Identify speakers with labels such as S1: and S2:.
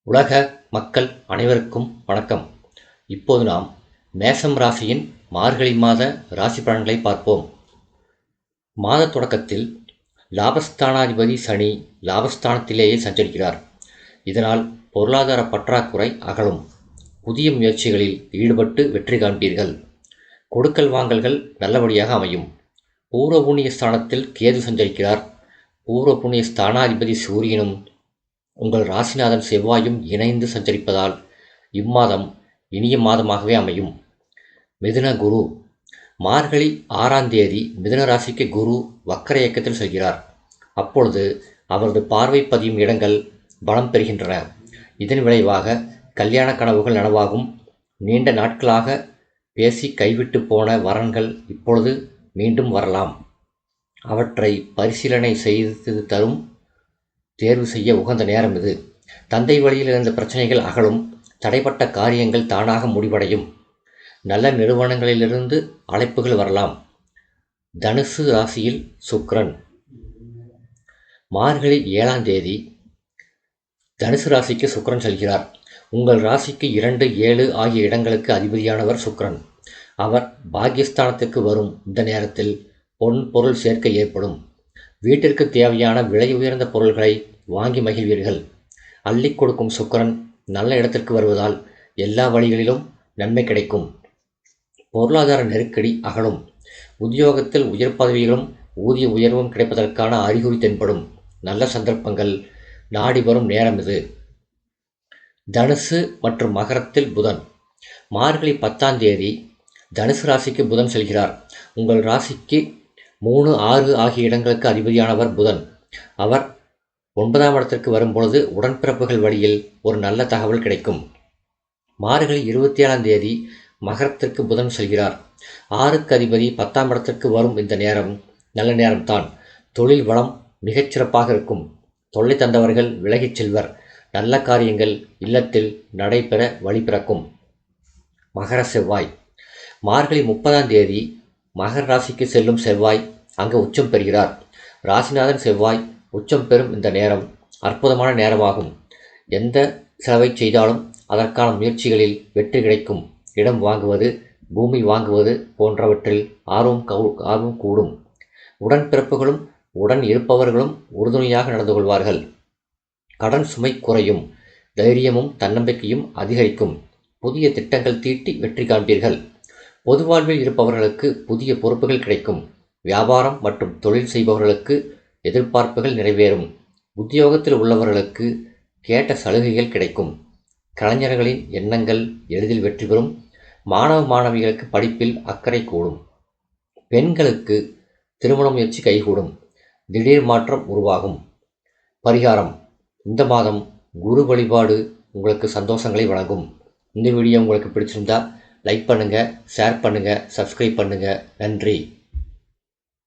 S1: உலக மக்கள் அனைவருக்கும் வணக்கம். இப்போது நாம் மேஷம் ராசியின் மார்கழி மாத ராசி பலன்களை பார்ப்போம். மாத தொடக்கத்தில் லாபஸ்தானாதிபதி சனி லாபஸ்தானத்திலேயே சஞ்சரிக்கிறார். இதனால் பொருளாதார பற்றாக்குறை அகலும். புதிய முயற்சிகளில் ஈடுபட்டு வெற்றி காண்பீர்கள். கொடுக்கல் வாங்கல்கள் நல்லபடியாக அமையும். பூர்வ புண்ணிய ஸ்தானத்தில் கேது சஞ்சரிக்கிறார். பூர்வ புண்ணிய ஸ்தானாதிபதி சூரியனும் உங்கள் ராசிநாதன் செவ்வாயும் இணைந்து சஞ்சரிப்பதால் இம்மாதம் இனிய மாதமாகவே அமையும். மிதுன குரு மார்கழி 6ஆம் தேதி மிதுன ராசிக்கு குரு வக்கர இயக்கத்தில் செல்கிறார். அப்பொழுது அவரது பார்வை பதியும் இடங்கள் பலம் பெறுகின்றன. இதன் விளைவாக கல்யாண கனவுகள் நனவாகும். நீண்ட நாட்களாக பேசி கைவிட்டு போன வரன்கள் இப்பொழுது மீண்டும் வரலாம். அவற்றை பரிசீலனை செய்து தரும் தேர்வு செய்ய உகந்த நேரம் இது. தந்தை வழியில் இருந்த பிரச்சனைகள் அகலும். தடைப்பட்ட காரியங்கள் தானாக முடிவடையும். நல்ல நிறுவனங்களிலிருந்து அழைப்புகள் வரலாம். தனுசு ராசியில் சுக்கிரன் மார்கழி 7ஆம் தேதி தனுசு ராசிக்கு சுக்கிரன் செல்கிறார். உங்கள் ராசிக்கு 2, 7 ஆகிய இடங்களுக்கு அதிபதியானவர் சுக்கிரன். அவர் பாக்கியஸ்தானத்துக்கு வரும் இந்த நேரத்தில் பொன் பொருள் சேர்க்கை ஏற்படும். வீட்டிற்கு தேவையான விலை உயர்ந்த பொருள்களை வாங்கி மகிழ்வீர்கள். அள்ளி கொடுக்கும் சுக்கிரன் நல்ல இடத்திற்கு வருவதால் எல்லா வழிகளிலும் நன்மை கிடைக்கும். பொருளாதார நெருக்கடி அகலும். உத்தியோகத்தில் உயர் பதவிகளும் ஊதிய உயர்வும் கிடைப்பதற்கான அறிகுறி தென்படும். நல்ல சந்தர்ப்பங்கள் நாடி வரும் நேரம் இது. தனுசு மற்றும் மகரத்தில் புதன் மார்கழி 10ஆம் தேதி தனுசு ராசிக்கு புதன் செல்கிறார். உங்கள் ராசிக்கு 3, 6 ஆகிய இடங்களுக்கு அதிபதியானவர் புதன். அவர் 9ஆம் இடத்திற்கு வரும்பொழுது உடன்பிறப்புகள் வழியில் ஒரு நல்ல தகவல் கிடைக்கும். மார்கழி 27ஆம் தேதி மகரத்திற்கு புதன் செல்கிறார். 6க்கு அதிபதி 10ஆம் இடத்திற்கு வரும் இந்த நேரம் நல்ல நேரம்தான். தொழில் வளம் மிகச்சிறப்பாக இருக்கும். தொல்லை தந்தவர்கள் விலகிச் செல்வர். நல்ல காரியங்கள் இல்லத்தில் நடைபெற வழி பிறக்கும். மகர செவ்வாய் மார்கழி 30ஆம் தேதி மகர ராசிக்கு செல்லும் செவ்வாய் அங்கு உச்சம் பெறுகிறார். ராசிநாதன் செவ்வாய் உச்சம் பெறும் இந்த நேரம் அற்புதமான நேரமாகும். எந்த செலவை செய்தாலும் அதற்கான முயற்சிகளில் வெற்றி கிடைக்கும். இடம் வாங்குவது, பூமி வாங்குவது போன்றவற்றில் ஆர்வம் கூடும். உடன்பிறப்புகளும் உடன் இருப்பவர்களும் உறுதுணையாக நடந்து கொள்வார்கள். கடன் சுமை குறையும். தைரியமும் தன்னம்பிக்கையும் அதிகரிக்கும். புதிய திட்டங்கள் தீட்டி வெற்றி காண்பீர்கள். பொது வாழ்வில் இருப்பவர்களுக்கு புதிய பொறுப்புகள் கிடைக்கும். வியாபாரம் மற்றும் தொழில் செய்பவர்களுக்கு எதிர்பார்ப்புகள் நிறைவேறும். உத்தியோகத்தில் உள்ளவர்களுக்கு கேட்ட சலுகைகள் கிடைக்கும். கலைஞர்களின் எண்ணங்கள் எளிதில் வெற்றி பெறும். மாணவ மாணவிகளுக்கு படிப்பில் அக்கறை கூடும். பெண்களுக்கு திருமண முயற்சி கைகூடும். திடீர் மாற்றம் உருவாகும். பரிகாரம் இந்த மாதம் குரு வழிபாடு உங்களுக்கு சந்தோஷங்களை வழங்கும். இந்த வீடியோ உங்களுக்கு பிடிச்சிருந்தா லைக் பண்ணுங்கள், ஷேர் பண்ணுங்கள், சப்ஸ்கிரைப் பண்ணுங்கள். நன்றி.